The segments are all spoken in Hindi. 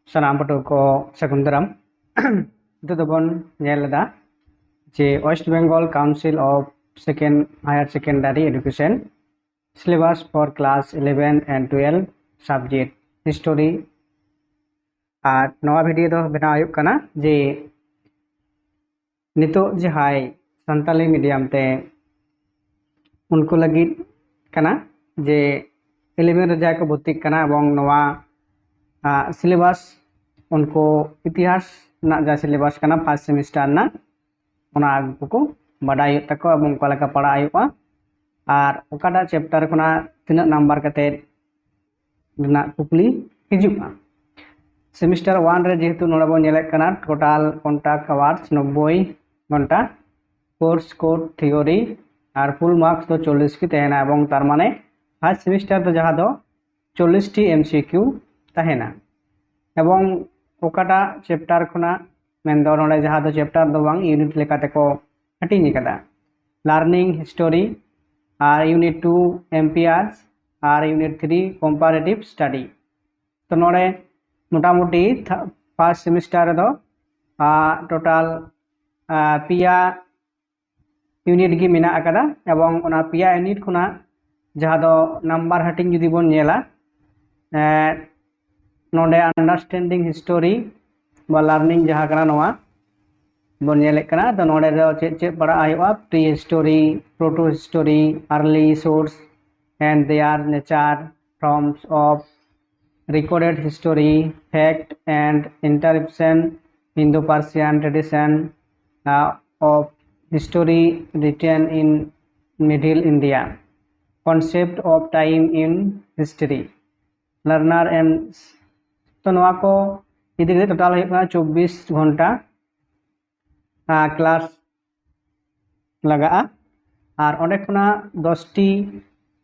ᱥᱟᱱᱟᱢ ᱯᱟᱹᱴᱷᱩᱣᱟᱹ ᱠᱚ ᱥᱟᱹᱜᱩᱱ ᱫᱟᱨᱟᱢ ᱱᱤᱛᱚᱜ ᱫᱚᱵᱚᱱ ᱧᱮᱞ ᱮᱫᱟ ᱡᱮ West Bengal council of second higher secondary education syllabus for class 11 and 12 subject history আর নवा वीडियो दो बनाव हुयुग कना जे नितोग जहाय सान्ताली मीडियम ते उनको लगिद कना जे 11 रे जाय को भर्ती कना एवं नवा सिलेबास उनको इतिहास ना जा सिलेबास कना फर्स्ट सेमिस्टर ना ओना को बाडाय तको एवं कोलका पढ़ा हुआ और ओकाटा चैप्टर कोना तिना नंबर कते ना कुकली हिजुगा सेमिस्टर 1 रे जेहेतु नोडा बन नेले कना टोटल कॉन्टैक्ट आवर्स 90 घंटा कोर्स कोड थियोरी और फुल मार्क्स तो 40 की तहना एवं तार माने फर्स्ट सेमिस्टर तो जहां दो 40 टी एमसीक्यू तहना एवं ओकाटा चैप्टर खुना मेन दो नोडे जहां दो चैप्टर दो बांग यूनिट लेकाते को हटिंग कदा लर्निंग हिस्टोरी और यूनिट 2 एमपीआरस और यूनिट 3 कंपैरेटिव स्टडी तो नोडे मोटामुटी फर्स्ट सेमिस्टर दो टोटल पिया यूनिट गी मेना अकदा एवं ओना पिया यूनिट खुना जहां दो नंबर हटिंग जुदी बोन नेला नोडे अंडरस्टैंडिंग हिस्टोरी बा लर्निंग जहां कना नोआ बोन नेले कना तो नोडे दो चे पढ़ा आयुआ prehistory protohistory early sources and their nature forms of recorded history, fact and interruption, Indo-Persian tradition of history written in Middle India, concept of time in history, learner and तो नवा को इधर टोटल है 24 घंटा क्लास लगा और ओंडे खुना 10 टी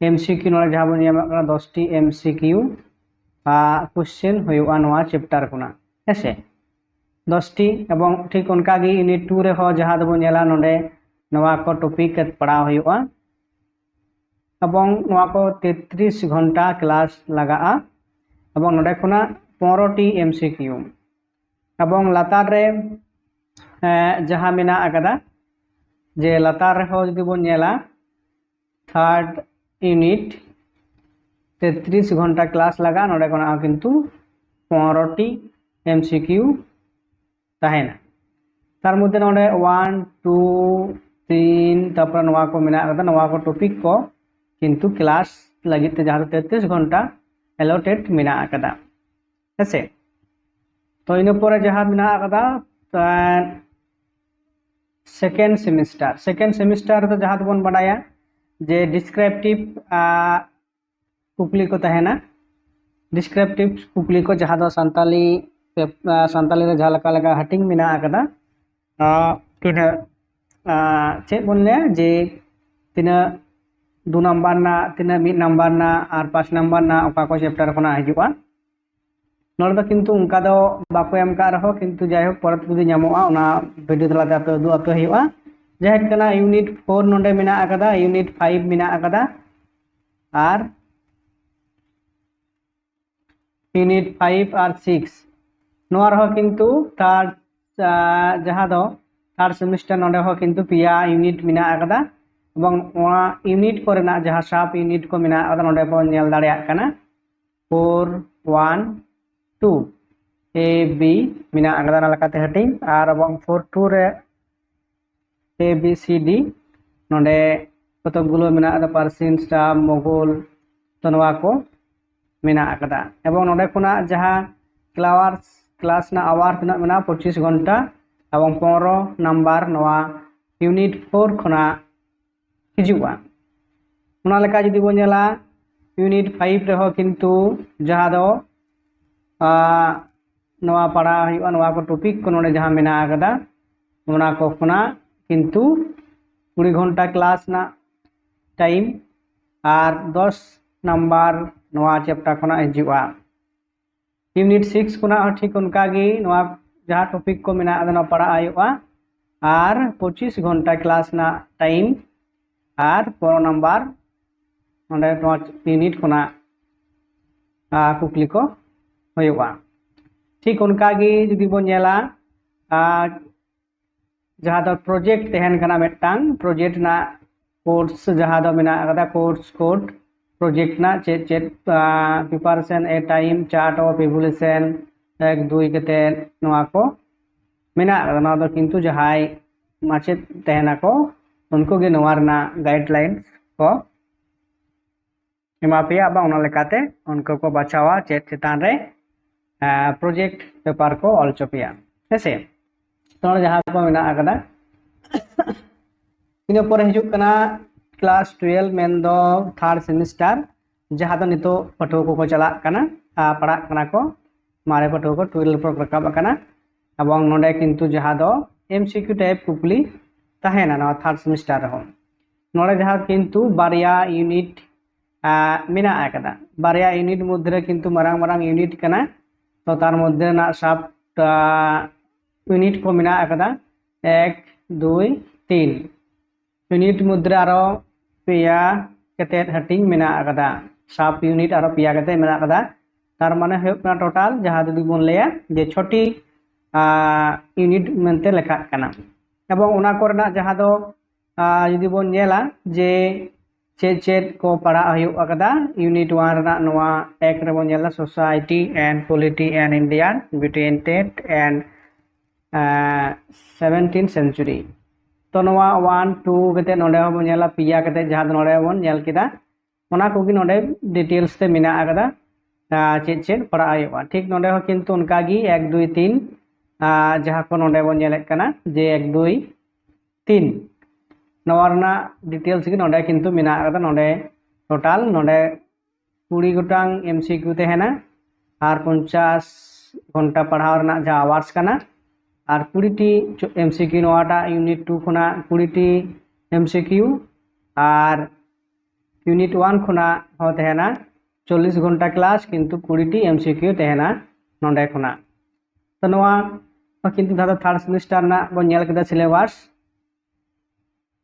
एमसीक्यू नोडे जहां बन नेमा 10 टी एमसीक्यू क्वेश्चन हुआ नवा चैप्टर खुना हेसे 10 टी एवं ठीक उनका गी यूनिट 2 रे हो जहां दबो नेला नोडे नवा को टॉपिक पढ़ा हुआ एवं नवा को 33 घंटा क्लास लगा एवं नोडे खुना 15 टी एमसीक्यू एवं लातार रे जहां मेना अकदा जे लातार रे हो जदि बो नेला थर्ड यूनिट 33 घंटा क्लास लगा नोडे कोना किंतु 15 टी एमसीक्यू तहेना तार मध्य नोडे 1 2 3 तापर नवा को मेना अकदा नवा को टॉपिक को किंतु क्लास लगित ते जहां 33 घंटा एलोटेड मेना अकदा हेसे तो इन पर जहां मेना अकदा सेकेंड सेमिस्टर तो जहां बन बाडाया जे डिस्क्रिप्टिव कुकली को तहना डिस्क्रिप्टिव कुकली को जहां दो संताली रे जहां लका हटिंग मेना अकदा तिना चे बोलने जे तिना 2 नंबर ना तिना 1 नंबर ना और 5 नंबर ना ओका को चैप्टर कोना हिजुआ नोडे दो किंतु उनका दो बाको एम का रहो किंतु जाय हो परत जुदी ᱧᱟᱢᱚᱜᱼᱟ ओना वीडियो तलाते आपे दु आपे हिजुआ जाय कना यूनिट 4 नोडे मेना अकदा यूनिट 5 मेना अकदा और यूनिट 5 और 6 नोआ रहो किंतु थर्ड जहां दो थर्ड सेमिस्टर नोडे हो किंतु पिया यूनिट मेना अकदा एवं ओना यूनिट कोरेना जहां सब यूनिट को मेना अकदा नोडे बो नेल दाड़ेया कना 4 1 2 ए बी मेना अकदा ना लकाते हटिंग और एवं 4 2 रे ए बी सी डी नोडे कतक गुलो मेना अकदा पर्सियन स्टाफ मोगल तो नोआ को मेना अकदा एवं नोडे खुना जहां क्लास ना आवर तना मेना 25 घंटा एवं 15 नंबर नवा यूनिट 4 खुना हिजुआ उना लेका जदि बो नेला यूनिट 5 रे हो किंतु जहां दो नवा पढ़ा हुआ नवा को टॉपिक को नोडे जहां मेना अकदा उना को खुना किंतु 20 घंटा क्लास ना टाइम और 10 नंबर नवा चैप्टर खुना हिजुआ यूनिट 6 खुना ठीक उनका गी नवा जहां टॉपिक को मेना अदना पढ़ा आयुआ और 25 घंटा क्लास ना टाइम और 15 नंबर नोडे नवा यूनिट खुना कुकली को हुआ ठीक उनकागी जुदी बो नेला जहाँ दो प्रोजेक्ट तहन कना मिदटांग प्रोजेक्ट ना कोर्स जहाँ दो मेना कदा कोर्स कोड प्रोजेक्ट ना check check preparation a time chart of evolution एक दुई कते नोआ को मेना नोआ दो किंतु जहाई माचेत तहना को उनको गे नोआ रना गाइडलाइंस को एमा पेया बा उना लेकाते उनको को बचावा चेक चितान रे प्रोजेक्ट पेपर को ऑल चोपिया हेसे तो जहाँ को मेना कदा इन पर हिजुक कना क्लास 12 मेन दो थर्ड सेमिस्टर जहाँ दो नितो पठुआ को चला कना पढ़ा कना को मारे पठुआ को 12 पर रकाब कना एवं नोडे किंतु जहाँ दो एमसीक्यू टाइप कुपली तहेना ना थर्ड सेमिस्टर हो नोडे जहाँ किंतु बारिया यूनिट मेना कदा बारिया यूनिट मध्य किंतु मारांग मारांग यूनिट कना तो तार मध्य ना सब यूनिट को मेना कदा 1 2 3 यूनिट मुद्रा आरो पेया कते हटिंग मेना कदा सब यूनिट आरो पेया कते मेना कदा तार माने होना टोटल जहाँ जुदी बोन लेया जे छोटी यूनिट मेनते लेखा कना एवं उना कोरना जहाँ दो जुदी बोन नेला जे चेक चेक को पढ़ा हुआ कदा यूनिट 1 रना नोआ एक रे बोन नेला society and polity and Indian between 10th and 17th century तो नोआ 1 2 कते नोडे हो बोन नेला पिया कते जहाँ नोडे बोन नेल केदा ओना कोगी नोडे डिटेल्स ते मेना आकदा चेक चेक पढ़ा हुआ ठीक नोडे हो किंतु उनकागी 1 2 3 जहाँ को नोडे बोन नेलेक कना जे 1 2 3 नोआ रना डिटेल्स की नोडे किंतु मेना आकदा नोडे टोटल नोडे 20 गोटांग एमसीक्यू तहेना आर 50 घंटा पढ़ाव रना जहाँ आवार्स कना और 20 टी एमसीक्यू नोआटा यूनिट 2 खुना 20 टी एमसीक्यू और यूनिट 1 खुना हो तहेना 40 घंटा क्लास किंतु 20 टी एमसीक्यू तहेना नोडे खुना तो नोआ किंतु दादा थर्ड सेमिस्टर ना बन नेल केदा सिलेबस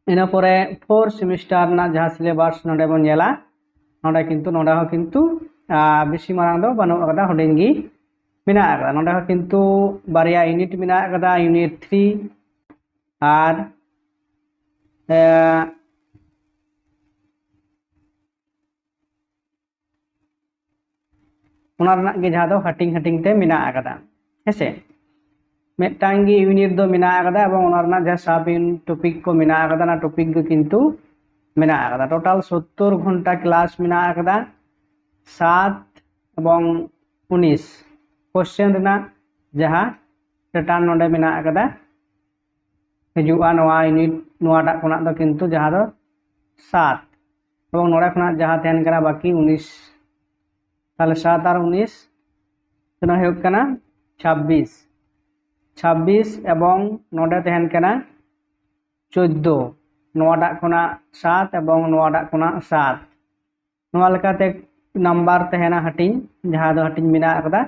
इन परे 4 सेमिस्टर ना जहाँ सिलेबस नोडे बन नेला नोडे हो किंतु बेसी मारांग दो बानु अकदा हुडिंगी मेना अकदा नोडे हो किंतु बारिया यूनिट मेना अकदा यूनिट 3 और उना रना गे जहाँ दो हटिंग हटिंग ते मेना अकदा हेसे मेटांगी यूनिट दो मेना अकदा एवं उना रना जहाँ सब टॉपिक को मेना अकदा ना टॉपिक को किंतु मेना अकदा टोटल 70 घंटा क्लास मेना अकदा 7 एवं 19 क्वेश्चन रना जहाँ रिटर्न नोडे मेना अकदा हजुआ नोआ यूनिट नोआटा खुना दो किंतु जहाँ दो 7 एवं नोडे खुना जहाँ तहन कना बाकी 19 ताले 7 और 19 तो होग कना 26 एवं नोडे तहन कना 14 नोआटा खुना 7 एवं नोआटा खुना 7 नोआ लेकाते नंबर तहना हटिंग जहाँ दो हटिंग मेना अकदा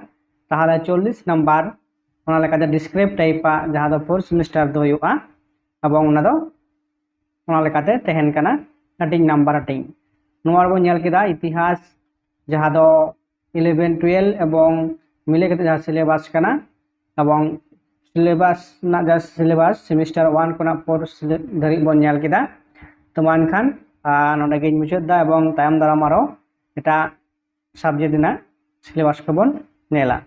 ताहले 40 नंबर ओना लेकाते डिस्क्रिप्ट टाइप जहाँ दो 4 सेमिस्टर दो हुआ एवं उना दो ओना लेकाते तहन कना हटिंग नंबर हटिंग नोआ बो नेल केदा इतिहास जहाँ दो 11 12 एवं मिले केते जहाँ सिलेबस कना एवं सिलेबस ना जहाँ सिलेबस सेमिस्टर 1 कोना 4 धरी बन नेल केदा तो मानखान नोडे गे मुचाद दा एवं तायम दाराम आरो एटा सब्जेक्ट ना सिलेबस को बन नेला।